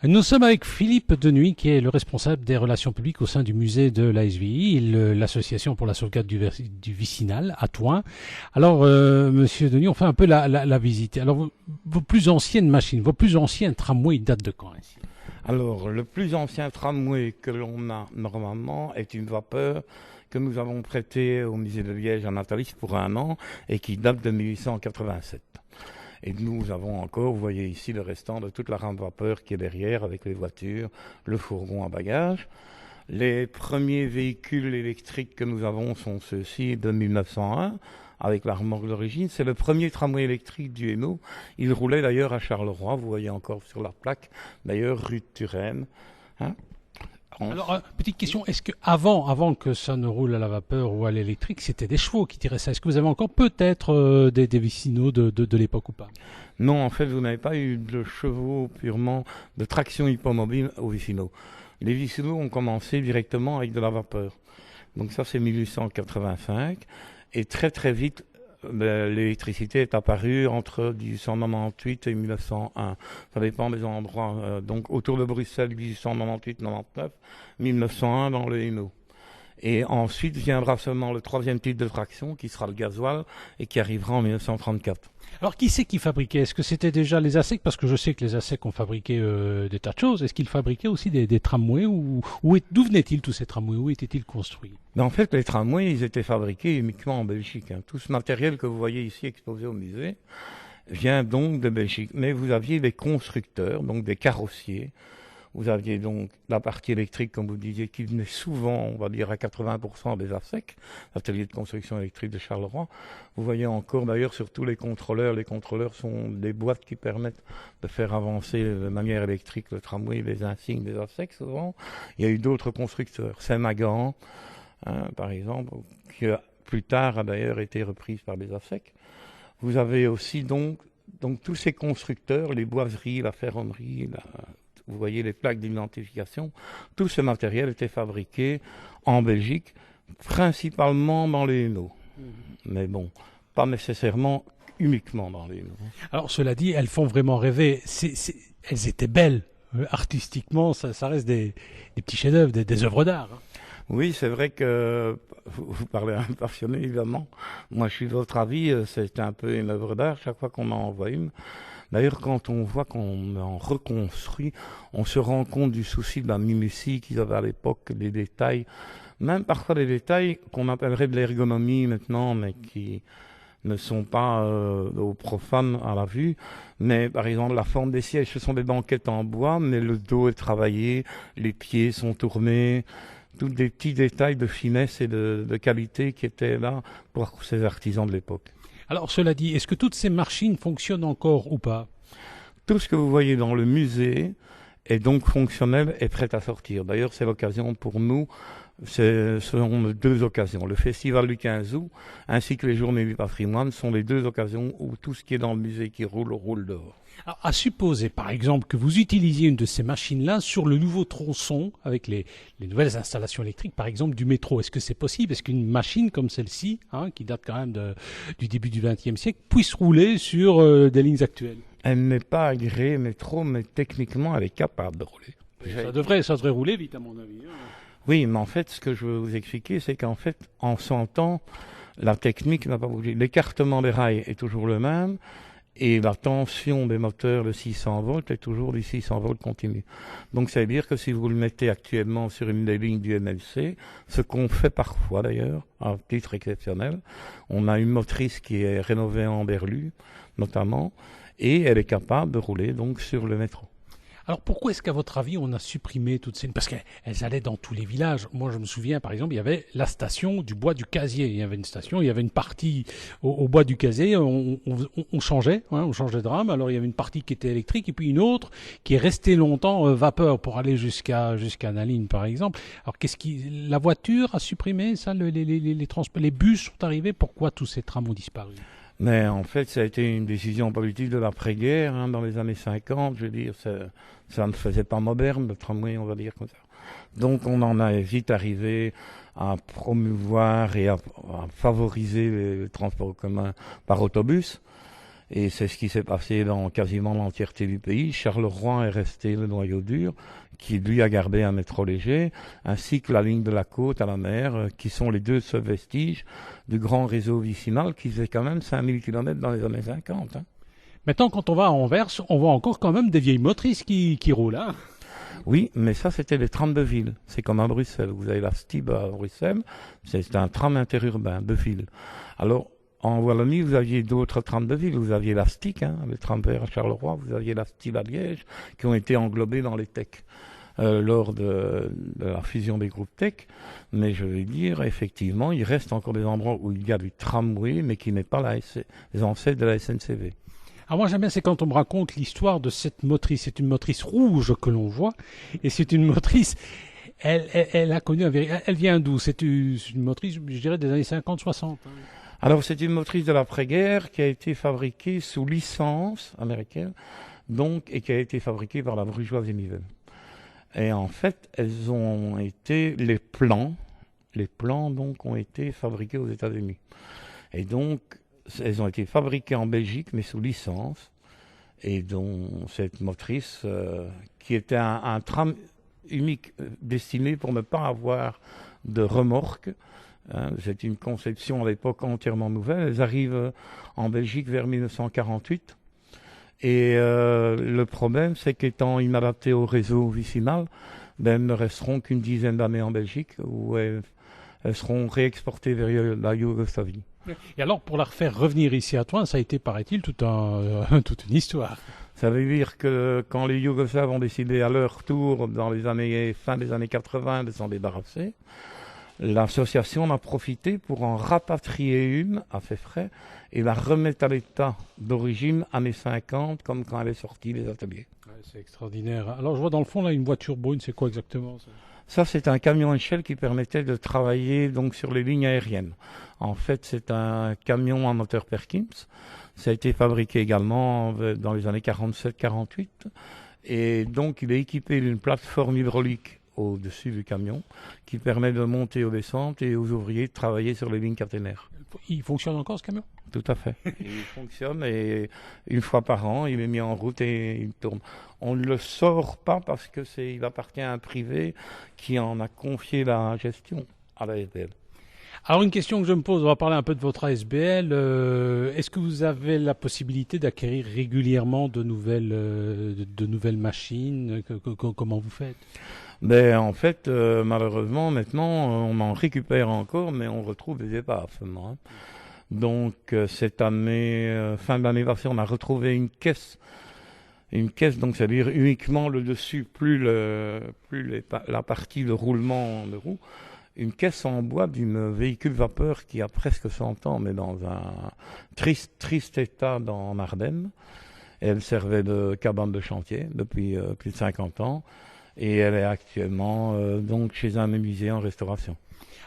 Nous sommes avec Philippe Denuy, qui est le responsable des relations publiques au sein du musée de l'ASVI, l'association pour la sauvegarde du vicinal à Thoin. Alors, Monsieur Denuy, on fait un peu la visite. Alors, vos plus anciennes machines, vos plus anciens tramways, ils datent de quand ici? Alors, le plus ancien tramway que l'on a normalement est une vapeur que nous avons prêtée au musée de Liège à Natalis pour 1 an et qui date de 1887. Et nous avons encore, vous voyez ici le restant de toute la rame vapeur qui est derrière avec les voitures, le fourgon à bagages. Les premiers véhicules électriques que nous avons sont ceux-ci de 1901 avec la remorque d'origine. C'est le premier tramway électrique du Hainaut. Il roulait d'ailleurs à Charleroi, vous voyez encore sur la plaque, d'ailleurs rue de Turenne. Hein. Alors, petite question, est-ce que avant que ça ne roule à la vapeur ou à l'électrique, c'était des chevaux qui tiraient ça? Est-ce que vous avez encore peut-être des vicinaux de l'époque ou pas? Non, en fait, vous n'avez pas eu de chevaux purement de traction hippomobile au Vicino. Les Vicinaux ont commencé directement avec de la vapeur. Donc ça, c'est 1885. Et très très vite, l'électricité est apparue entre 1898 et 1901. Ça dépend des endroits. Donc autour de Bruxelles, 1898-99, 1901 dans le Hainaut. Et ensuite viendra seulement le troisième type de traction, qui sera le gasoil, et qui arrivera en 1934. Alors, qui c'est qui fabriquait? Est-ce que c'était déjà les ASEC? Parce que je sais que les ASEC ont fabriqué des tas de choses. Est-ce qu'ils fabriquaient aussi des tramways? D'où venaient-ils tous ces tramways? Où étaient-ils construits? Mais en fait, les tramways, ils étaient fabriqués uniquement en Belgique. Hein. Tout ce matériel que vous voyez ici exposé au musée vient donc de Belgique. Mais vous aviez des constructeurs, donc des carrossiers. Vous aviez donc la partie électrique, comme vous disiez, qui venait souvent, on va dire à 80% des ASEC, l'atelier de construction électrique de Charleroi. Vous voyez encore d'ailleurs sur tous les contrôleurs sont des boîtes qui permettent de faire avancer de manière électrique le tramway, les insignes des ASEC souvent. Il y a eu d'autres constructeurs, Saint-Magan, par exemple, qui plus tard a d'ailleurs été reprise par les ASEC. Vous avez aussi donc tous ces constructeurs, les boiseries, la ferronnerie, vous voyez les plaques d'identification, tout ce matériel était fabriqué en Belgique, principalement dans les Hainaut. Mais bon, pas nécessairement uniquement dans les Hainaut. Alors, cela dit, elles font vraiment rêver. Elles étaient belles. Artistiquement, ça reste des petits chefs-d'œuvre, des œuvres d'art. Hein. Oui, c'est vrai que vous parlez à un passionné, évidemment. Moi, je suis de votre avis, c'est un peu une œuvre d'art chaque fois qu'on en envoie une. D'ailleurs, quand on voit qu'on en reconstruit, on se rend compte du souci de la minutie qu'ils avaient à l'époque, des détails, même parfois des détails qu'on appellerait de l'ergonomie maintenant, mais qui ne sont pas aux profanes à la vue. Mais par exemple, la forme des sièges, ce sont des banquettes en bois, mais le dos est travaillé, les pieds sont tournés, tous des petits détails de finesse et de qualité qui étaient là pour ces artisans de l'époque. Alors, cela dit, est-ce que toutes ces machines fonctionnent encore ou pas? Tout ce que vous voyez dans le musée est donc fonctionnel et prêt à sortir. D'ailleurs, c'est l'occasion pour nous, ce sont deux occasions. Le festival du 15 août ainsi que les journées du patrimoine sont les deux occasions où tout ce qui est dans le musée qui roule dehors. Alors, à supposer, par exemple, que vous utilisiez une de ces machines-là sur le nouveau tronçon avec les nouvelles installations électriques, par exemple, du métro. Est-ce que c'est possible? Est-ce qu'une machine comme celle-ci, qui date quand même du début du XXe siècle, puisse rouler sur des lignes actuelles? Elle n'est pas agréée métro, mais techniquement, elle est capable de rouler. Ça devrait rouler vite, à mon avis. Hein. Oui, mais en fait, ce que je veux vous expliquer, c'est qu'en fait, en 100 ans, la technique n'a pas bougé. L'écartement des rails est toujours le même. Et la tension des moteurs de 600 volts est toujours du 600 volts continu. Donc ça veut dire que si vous le mettez actuellement sur une des lignes du MLC, ce qu'on fait parfois d'ailleurs, à titre exceptionnel, on a une motrice qui est rénovée en berlu, notamment, et elle est capable de rouler donc sur le métro. Alors pourquoi est-ce qu'à votre avis on a supprimé toutes ces... Parce qu'elles allaient dans tous les villages. Moi je me souviens par exemple il y avait la station du bois du Casier. Il y avait une station, il y avait une partie au bois du Casier, on changeait, on changeait de rame. Alors il y avait une partie qui était électrique et puis une autre qui est restée longtemps vapeur pour aller jusqu'à Naline par exemple. Alors la voiture a supprimé ça, les bus sont arrivés, pourquoi tous ces trams ont disparu? Mais en fait, ça a été une décision politique de l'après-guerre, dans les années 50. Je veux dire, ça ne faisait pas moderne, le tramway, on va dire comme ça. Donc, on en a vite arrivé à promouvoir et à favoriser les transports communs par autobus. Et c'est ce qui s'est passé dans quasiment l'entièreté du pays. Charleroi est resté le noyau dur, qui lui a gardé un métro léger, ainsi que la ligne de la côte à la mer, qui sont les deux seuls vestiges du grand réseau vicinal qui faisait quand même 5000 km dans les années 50. Hein. Maintenant, quand on va à Anvers, on voit encore quand même des vieilles motrices qui roulent. Hein. Oui, mais ça, c'était les trams de ville. C'est comme à Bruxelles. Vous avez la Stib à Bruxelles, c'est un tram interurbain de ville. Alors, en Wallonie, vous aviez d'autres trams de ville. Vous aviez la STIC, hein, le tram vert à Charleroi, vous aviez la Stib à Liège, qui ont été englobés dans les TEC lors de la fusion des groupes TEC. Mais je vais dire, effectivement, il reste encore des endroits où il y a du tramway, mais qui n'est pas les ancêtres de la SNCV. Alors moi j'aime bien, c'est quand on me raconte l'histoire de cette motrice. C'est une motrice rouge que l'on voit, et c'est une motrice... Elle a connu elle vient d'où? C'est une motrice, je dirais, des années 50-60. Hein. Alors, c'est une motrice de l'après-guerre qui a été fabriquée sous licence américaine, donc, et qui a été fabriquée par la bourgeoisie Nivelle. Et en fait, les plans, donc, ont été fabriqués aux États-Unis. Et donc, elles ont été fabriquées en Belgique, mais sous licence. Et donc, cette motrice, qui était un tram unique, destiné pour ne pas avoir de remorque. C'est une conception à l'époque entièrement nouvelle. Elles arrivent en Belgique vers 1948. Et le problème, c'est qu'étant inadaptées au réseau vicinal, elles ne resteront qu'une dizaine d'années en Belgique, où elles seront réexportées vers la Yougoslavie. Et alors, pour la refaire revenir ici à Thoin, ça a été, paraît-il, toute une histoire. Ça veut dire que quand les Yougoslaves ont décidé à leur tour, fin des années 80, de s'en débarrasser, l'association en a profité pour en rapatrier une à ses frais et la remettre à l'état d'origine années 50, comme quand elle est sortie des ateliers. Ouais, c'est extraordinaire. Alors, je vois dans le fond, là, une voiture brune, c'est quoi exactement ça? Ça, c'est un camion Shell qui permettait de travailler donc sur les lignes aériennes. En fait, c'est un camion à moteur Perkins. Ça a été fabriqué également dans les années 47-48. Et donc, il est équipé d'une plateforme hydraulique au-dessus du camion qui permet de monter aux descentes et aux ouvriers de travailler sur les lignes caténaires. Il fonctionne encore, ce camion? Tout à fait. Il fonctionne et une fois par an, il est mis en route et il tourne. On ne le sort pas parce que il appartient à un privé qui en a confié la gestion à la SBL. Alors une question que je me pose, on va parler un peu de votre ASBL. Est-ce que vous avez la possibilité d'acquérir régulièrement de nouvelles machines? Comment vous faites? Ben, en fait, malheureusement, maintenant, on en récupère encore, mais on retrouve des épaves seulement. Hein. Donc, cette année, fin de l'année passée, on a retrouvé une caisse. Une caisse, donc, c'est-à-dire uniquement le dessus, plus la partie de roulement de roue. Une caisse en bois d'un véhicule vapeur qui a presque 100 ans, mais dans un triste état en Ardennes. Elle servait de cabane de chantier depuis plus de 50 ans. Et elle est actuellement donc chez un musée en restauration.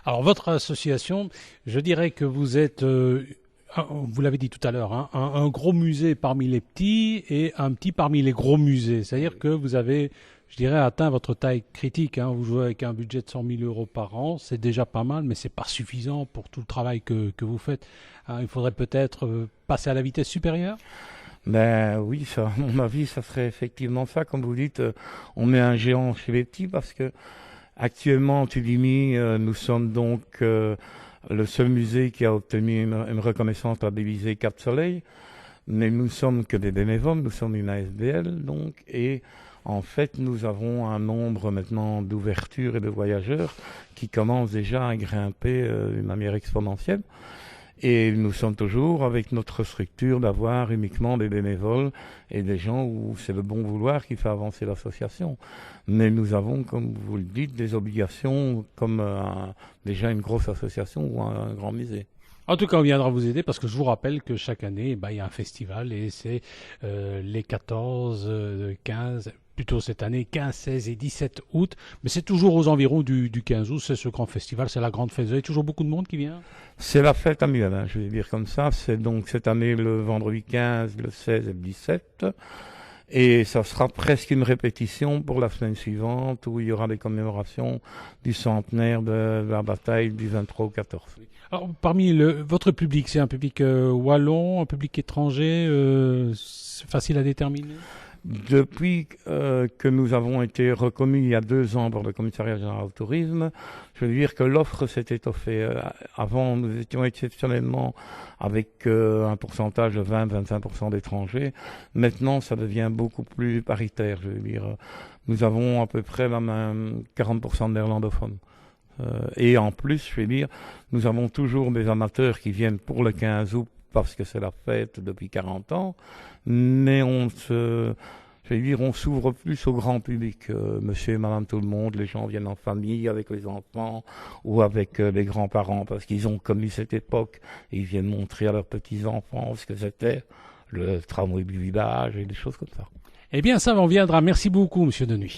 Alors votre association, je dirais que vous êtes, vous l'avez dit tout à l'heure, hein, un gros musée parmi les petits et un petit parmi les gros musées. C'est-à-dire que vous avez, je dirais, atteint votre taille critique. Hein. Vous jouez avec un budget de 100 000 € par an, c'est déjà pas mal, mais c'est pas suffisant pour tout le travail que vous faites. Hein, il faudrait peut-être passer à la vitesse supérieure. Ben oui, ça, à mon avis, ça serait effectivement ça. Comme vous dites, on met un géant chez les petits parce que actuellement, en Tudimi, nous sommes donc le seul musée qui a obtenu une reconnaissance labellisée Cap Soleil. Mais nous ne sommes que des bénévoles, nous sommes une ASBL, donc, et en fait, nous avons un nombre maintenant d'ouvertures et de voyageurs qui commencent déjà à grimper d'une manière exponentielle. Et nous sommes toujours avec notre structure d'avoir uniquement des bénévoles et des gens où c'est le bon vouloir qui fait avancer l'association. Mais nous avons, comme vous le dites, des obligations comme déjà une grosse association ou un grand musée. En tout cas, on viendra vous aider parce que je vous rappelle que chaque année, il y a un festival et c'est les 14, 15, plutôt cette année, 15, 16 et 17 août. Mais c'est toujours aux environs du 15 août, c'est ce grand festival, c'est la grande fête. Vous avez toujours beaucoup de monde qui vient? C'est la fête annuelle, hein, je vais dire comme ça. C'est donc cette année le vendredi 15, le 16 et le 17. Et ça sera presque une répétition pour la semaine suivante où il y aura des commémorations du centenaire de la bataille du 23 au 14. Alors, parmi votre public, c'est un public wallon, un public étranger, c'est facile à déterminer? Depuis que nous avons été reconnus il y a 2 ans par le commissariat général au tourisme, je veux dire que l'offre s'est étoffée. Avant, nous étions exceptionnellement avec un pourcentage de 20-25% d'étrangers. Maintenant, ça devient beaucoup plus paritaire. Je veux dire, nous avons à peu près la même 40% de néerlandophones. Et en plus, je veux dire, nous avons toujours des amateurs qui viennent pour le 15 août parce que c'est la fête depuis 40 ans, mais je vais dire, on s'ouvre plus au grand public. Monsieur et madame tout le monde, les gens viennent en famille avec les enfants ou avec les grands-parents parce qu'ils ont connu cette époque et ils viennent montrer à leurs petits-enfants ce que c'était le tramway du village et des choses comme ça. Eh bien, ça, on viendra. Merci beaucoup, monsieur Denuy.